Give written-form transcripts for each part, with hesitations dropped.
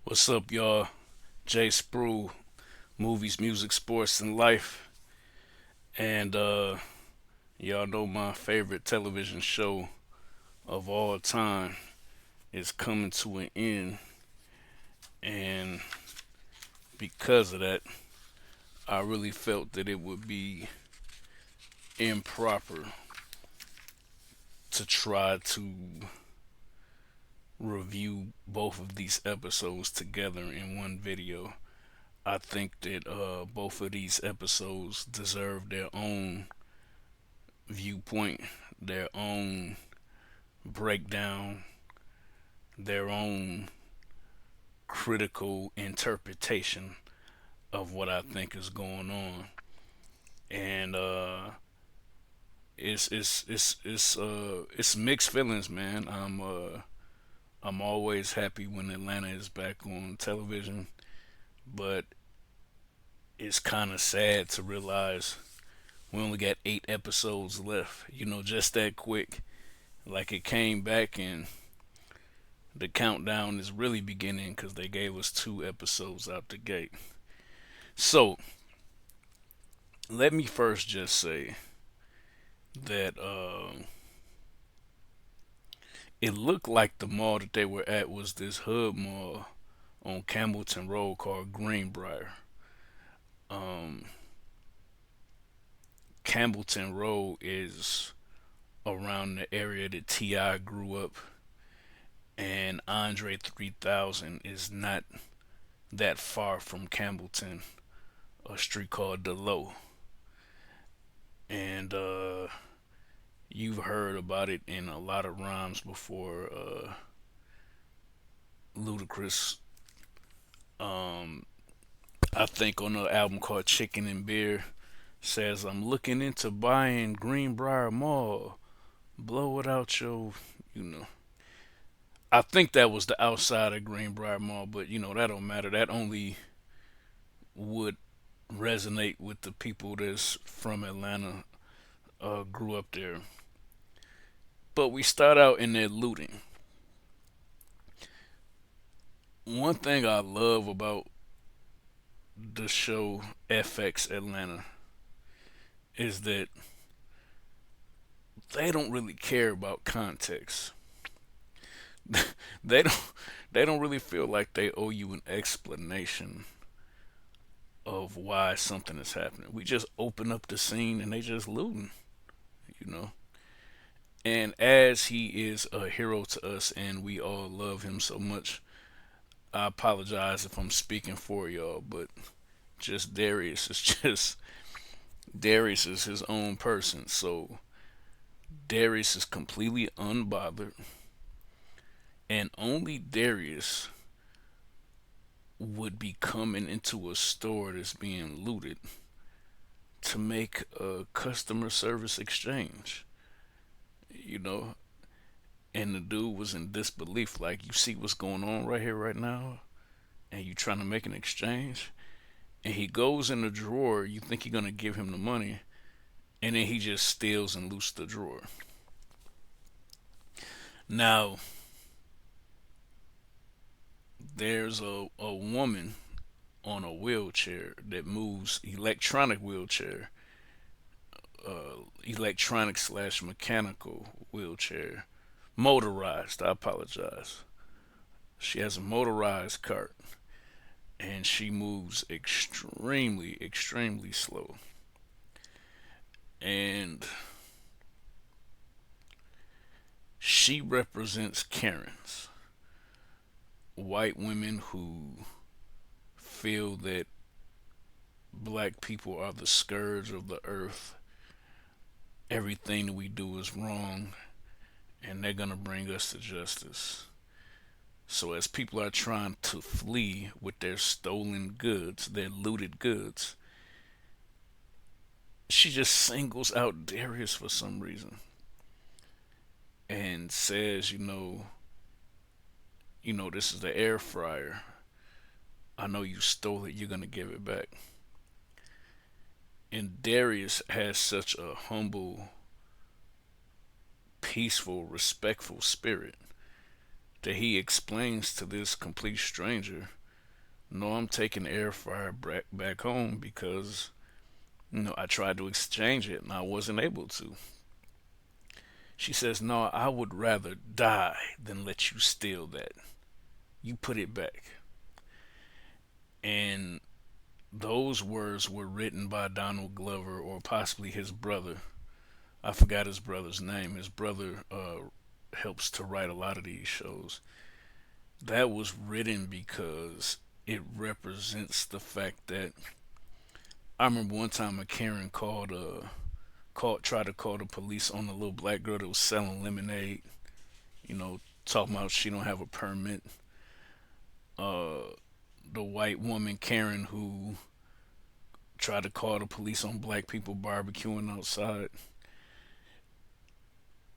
What's up, y'all? Jay Spru, movies, music, sports, and life. And y'all know my favorite television show of all time is coming to an end. And because of that, I really felt that it would be improper to try to review both of these episodes together in one video. I think that both of these episodes deserve their own viewpoint, their own breakdown, their own critical interpretation of what I think is going on. And it's mixed feelings, man. I'm always happy when Atlanta is back on television, but it's kind of sad to realize we only got 8 episodes left. Just that quick. Like it came back and the countdown is really beginning because they gave us 2 episodes out the gate. So let me first just say that it looked like the mall that they were at was this hood mall on Campbellton Road called Greenbrier. Um, Campbellton Road is around the area that T.I. grew up, and Andre 3000 is not that far from Campbellton, a street called DeLoe. And you've heard about it in a lot of rhymes before. Ludacris, um, I think on the album called Chicken and Beer, says, I'm looking into buying Greenbrier Mall. Blow it out your, you know. I think that was the outside of Greenbrier Mall, but that don't matter. That only would resonate with the people that's from Atlanta, grew up there. But we start out in there looting. One thing I love about the show FX Atlanta is that they don't really care about context. they don't they don't really feel like they owe you an explanation of why something is happening. We just open up the scene and they just looting, you know. And as he is a hero to us and we all love him so much, I apologize if I'm speaking for y'all, but just Darius is just Darius is his own person. So Darius is completely unbothered, and only Darius would be coming into a store that's being looted to make a customer service exchange, you know. And the dude was in disbelief, like, you see what's going on right here, right now, and you trying to make an exchange. And he goes in the drawer. You think you're gonna give him the money, and then he just steals and loots the drawer. Now, there's a woman on a wheelchair that moves, electronic wheelchair, electronic slash mechanical wheelchair, motorized. I apologize. She has a motorized cart, and she moves extremely, extremely slow. And she represents Karens, white women who feel that black people are the scourge of the earth. Everything that we do is wrong, and they're gonna bring us to justice. So, as people are trying to flee with their stolen goods, their looted goods, she just singles out Darius for some reason and says, this is the air fryer. I know you stole it. You're gonna give it back. And Darius has such a humble, peaceful, respectful spirit that he explains to this complete stranger, no, I'm taking the air fryer back home because, I tried to exchange it and I wasn't able to. She says, no, I would rather die than let you steal that. You put it back. And those words were written by Donald Glover or possibly his brother. I forgot his brother's name. His brother helps to write a lot of these shows. That was written because it represents the fact that I remember one time a Karen tried to call the police on the little black girl that was selling lemonade. Talking about she don't have a permit. Uh, the white woman Karen who tried to call the police on black people barbecuing outside.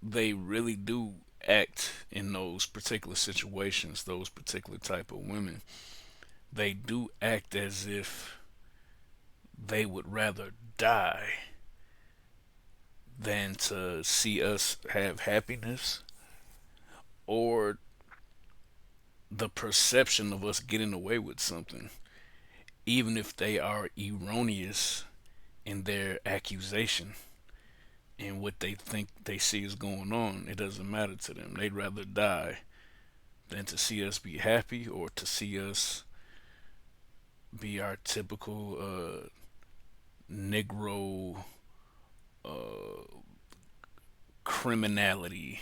They really do act in those particular situations, those particular type of women. They do act as if they would rather die than to see us have happiness or the perception of us getting away with something, even if they are erroneous in their accusation and what they think they see is going on. It doesn't matter to them. They'd rather die than to see us be happy or to see us be our typical Negro uh, criminality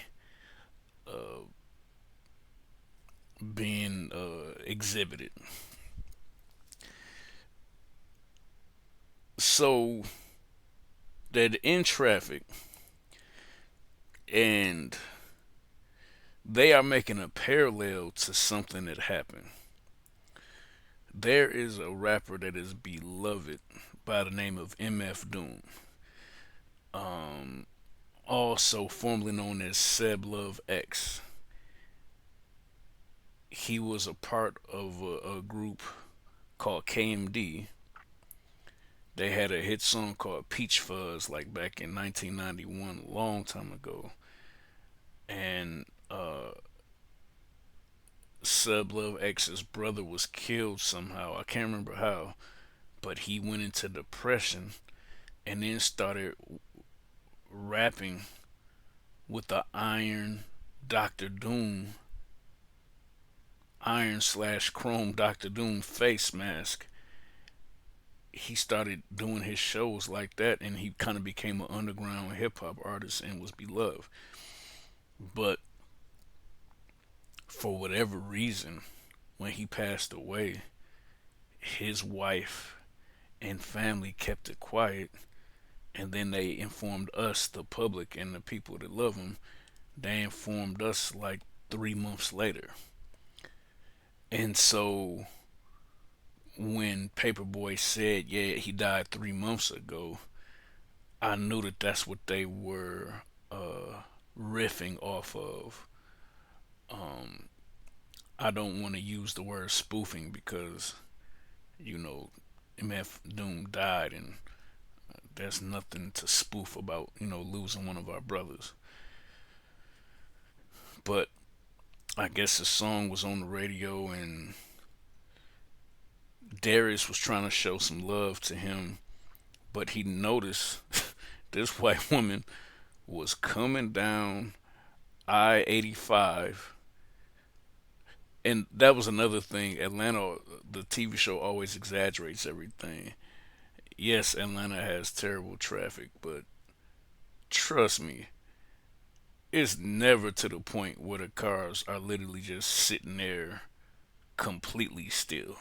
uh, being exhibited. So that in traffic, and they are making a parallel to something that happened. There is a rapper that is beloved by the name of MF Doom, um, also formerly known as Seb Love X. He was a part of a group called KMD. They had a hit song called Peach Fuzz, like back in 1991, a long time ago. And Sub Love X's brother was killed somehow. I can't remember how, but he went into depression and then started rapping with the Doctor Doom, Iron slash Chrome Doctor Doom face mask. He started doing his shows like that, and he kind of became an underground hip hop artist and was beloved. But for whatever reason, when he passed away, his wife and family kept it quiet, and then they informed us, the public, and the people that love him. They informed us like 3 months later. And so when Paperboy said, yeah, he died 3 months ago, I knew that that's what they were riffing off of. Um, I don't want to use the word spoofing because, you know, MF Doom died, and there's nothing to spoof about, losing one of our brothers. But I guess the song was on the radio, and Darius was trying to show some love to him, but he noticed this white woman was coming down I 85. And that was another thing. Atlanta, the TV show, always exaggerates everything. Yes, Atlanta has terrible traffic, but trust me, it's never to the point where the cars are literally just sitting there completely still.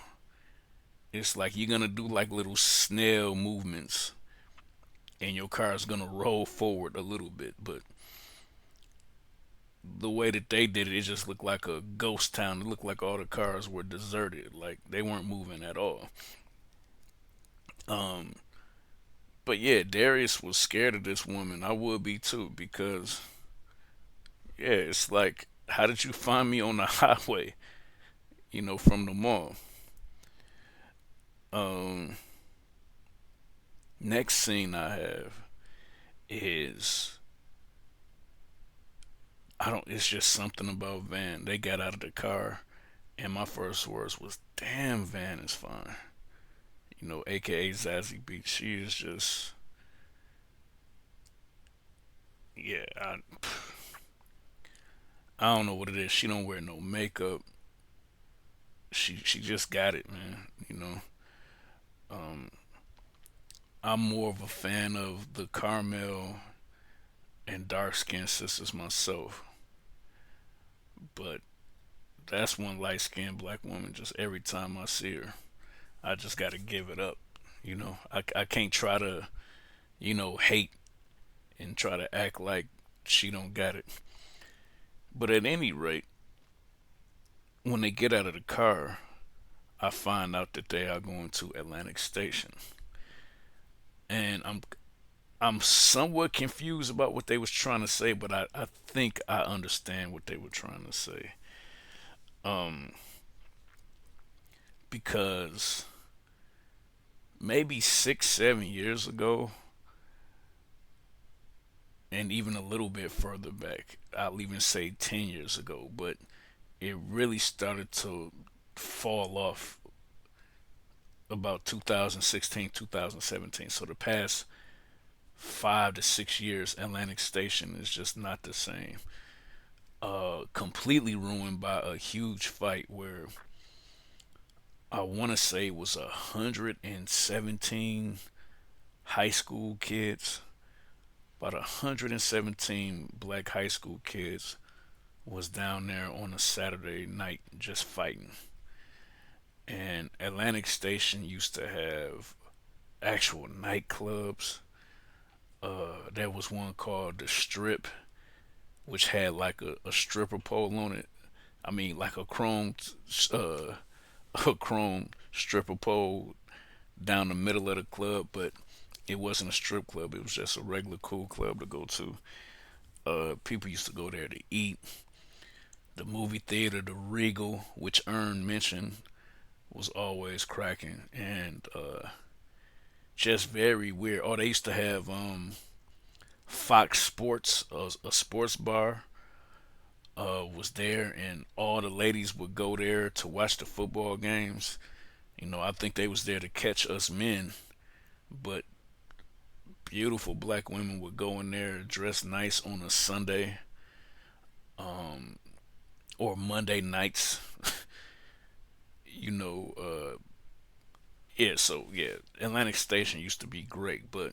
It's like you're gonna do like little snail movements and your car is gonna roll forward a little bit, but the way that they did it, it just looked like a ghost town. It looked like all the cars were deserted, like they weren't moving at all. Um, but yeah, Darius was scared of this woman. I would be too because yeah, it's like, how did you find me on the highway? From the mall. Um, Next scene I have is I don't. It's just something about Van. They got out of the car, and my first words was, "Damn, Van is fine." AKA Zazie Beats. She is just, yeah. I don't know what it is. She don't wear no makeup. She just got it, man. Um, I'm more of a fan of the Carmel and dark skinned sisters myself, but that's one light skinned black woman. Just every time I see her, I just gotta give it up. I can't try to hate and try to act like she don't got it. But at any rate, when they get out of the car, I find out that they are going to Atlantic Station, and I'm somewhat confused about what they was trying to say, but I think I understand what they were trying to say. Um, because maybe 6, 7 years ago, and even a little bit further back, I'll even say 10 years ago, but it really started to fall off about 2016, 2017. So the past 5 to 6 years, Atlantic Station is just not the same. Completely ruined by a huge fight where I want to say it was 117 high school kids, about 117 black high school kids was down there on a Saturday night just fighting. And Atlantic Station used to have actual nightclubs. There was one called the Strip, which had like a stripper pole on it. I mean, like uh, a chrome stripper pole down the middle of the club, but it wasn't a strip club. It was just a regular cool club to go to. People used to go there to eat. The movie theater, the Regal, which Earn mentioned, was always cracking, and just very weird. Oh, they used to have Fox Sports, a sports bar, was there, and all the ladies would go there to watch the football games. I think they was there to catch us men, but beautiful black women would go in there dressed nice on a Sunday, um, or Monday nights. you know, uh, yeah. So yeah, Atlantic Station used to be great, but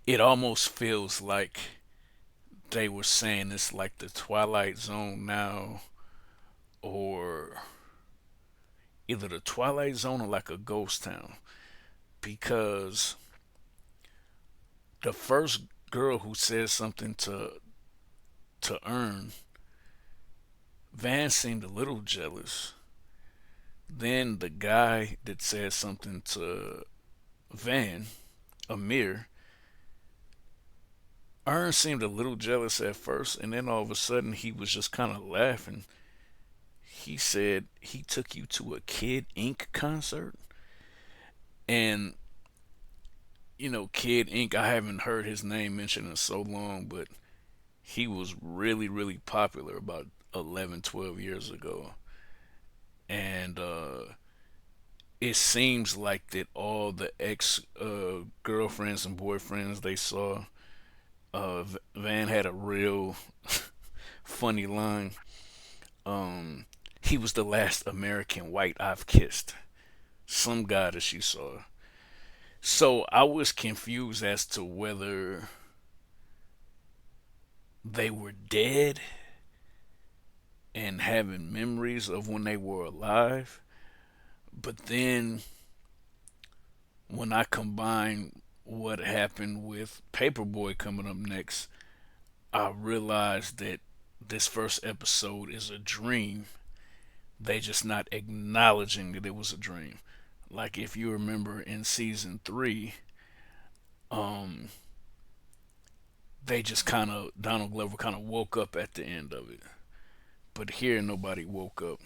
it almost feels like they were saying it's like the Twilight Zone now, or either the Twilight Zone or like a ghost town, because the first girl who said something to Earn, Van seemed a little jealous. Then the guy that said something to Van, Amir, Earn seemed a little jealous at first, and then all of a sudden he was just kind of laughing. He said he took you to a Kid Ink concert, and Kid Ink. I haven't heard his name mentioned in so long, but he was really, really popular about 11, 12 years ago. And it seems like that all the ex girlfriends and boyfriends they saw, Van had a real funny line. He was the last American white I've kissed. Some guy that she saw. So I was confused as to whether they were dead and having memories of when they were alive. But then when I combine what happened with Paperboy coming up next, I realized that this first episode is a dream. They just not acknowledging that it was a dream. Like if you remember in season three, um, they just kind of Donald Glover kind of woke up at the end of it. But here nobody woke up.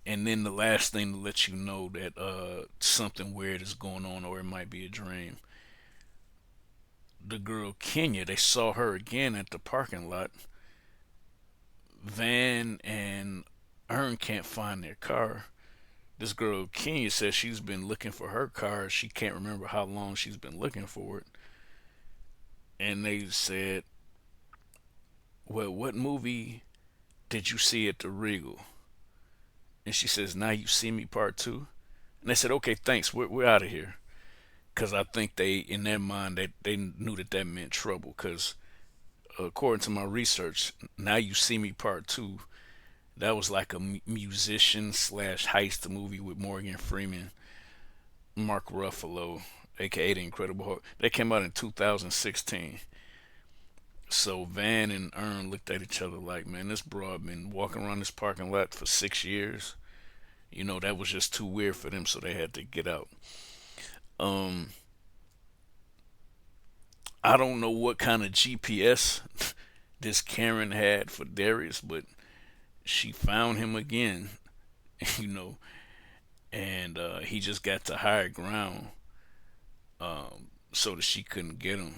And then the last thing to let you know that something weird is going on, or it might be a dream. the girl Kenya, they saw her again at the parking lot. Van and Earn can't find their car. This girl Kenya says she's been looking for her car. She can't remember how long she's been looking for it. And they said, "Well, what movie did you see at the Regal?" And she says, "Now You See Me Part 2." And they said, "Okay, thanks. We're out of here." Because I think they, in their mind, they knew that that meant trouble. Because according to my research, Now You See Me Part 2, that was like a musician slash heist movie with Morgan Freeman, Mark Ruffalo, aka The Incredible Hulk. They came out in 2016. So Van and Earn looked at each other like, man, this broad been walking around this parking lot for 6 years. You know, that was just too weird for them, so they had to get out. Um, I don't know what kind of GPS this Karen had for Darius, but she found him again, you know, and he just got to higher ground so that she couldn't get him.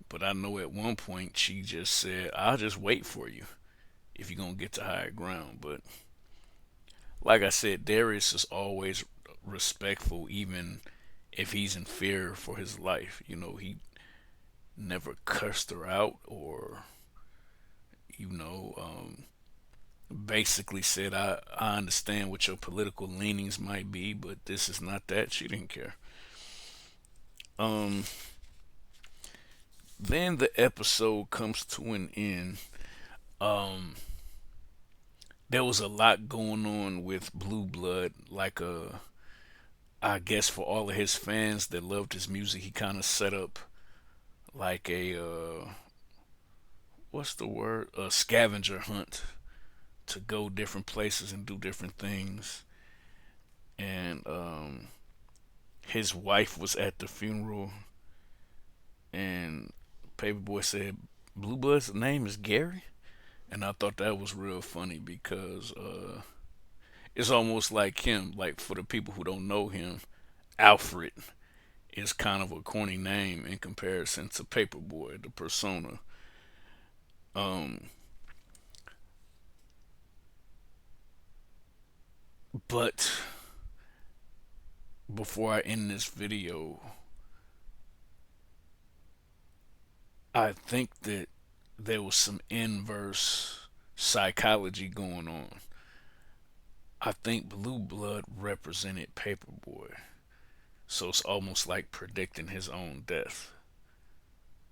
But I know at one point she just said, "I'll just wait for you if you're gonna get to higher ground." But like I said, Darius is always respectful, even if he's in fear for his life. You know, he never cursed her out or, you know, basically said, I understand what your political leanings might be, but this is not that. She didn't care. Um, then the episode comes to an end. Um, there was a lot going on with Blue Blood, like I guess for all of his fans that loved his music, he kind of set up like a what's the word? A scavenger hunt to go different places and do different things. And his wife was at the funeral, and Paperboy said, "Blue Blood's name is Gary," and I thought that was real funny because it's almost like him. Like for the people who don't know him, Alfred is kind of a corny name in comparison to Paperboy, the persona. Um, but before I end this video, I think that there was some inverse psychology going on. I think Blue Blood represented Paperboy, so it's almost like predicting his own death.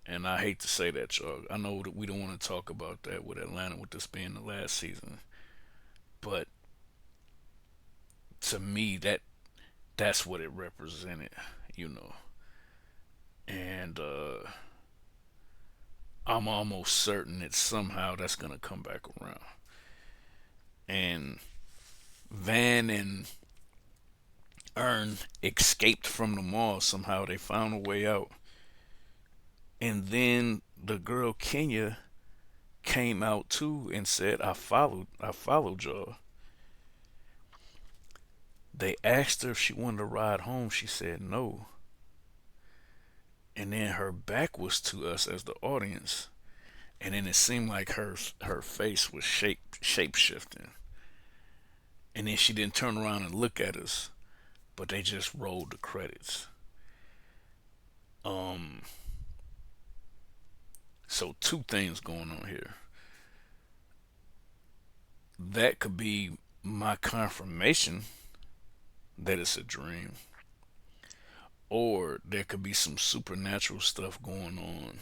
And I hate to say that, y'all. I know that we don't want to talk about that with Atlanta, with this being the last season, but to me, that's what it represented, you know. And I'm almost certain that somehow that's gonna come back around. And Van and Earn escaped from the mall somehow. They found a way out. And then the girl Kenya came out too and said, I followed y'all. They asked her if she wanted to ride home. She said no. And then her back was to us as the audience. And then it seemed like her face was shape shifting. And then she didn't turn around and look at us, but they just rolled the credits. Um, so two things going on here. That could be my confirmation that it's a dream, or there could be some supernatural stuff going on.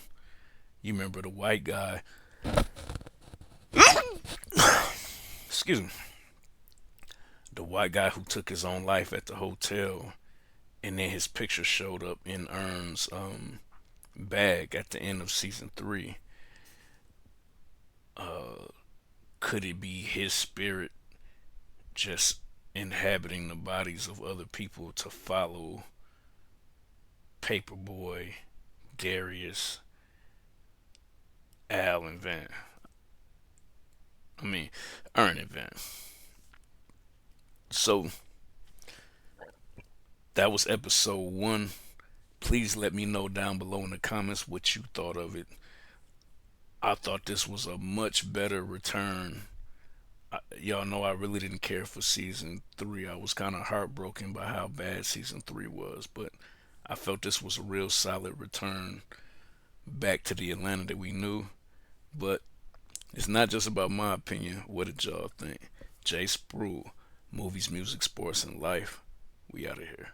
You remember the white guy? Excuse me. The white guy who took his own life at the hotel, and then his picture showed up in Earn's bag at the end of season 3. Uh, could it be his spirit just inhabiting the bodies of other people to follow Paperboy, Darius, Al, and Van? I mean, Earn and Van. So that was episode 1. Please let me know down below in the comments what you thought of it. I thought this was a much better return. Y'all know I really didn't care for season three. I was kind of heartbroken by how bad season three was, but I felt this was a real solid return back to the Atlanta that we knew. But it's not just about my opinion. What did y'all think? Jay Spruill, movies, music, sports, and life. We out of here.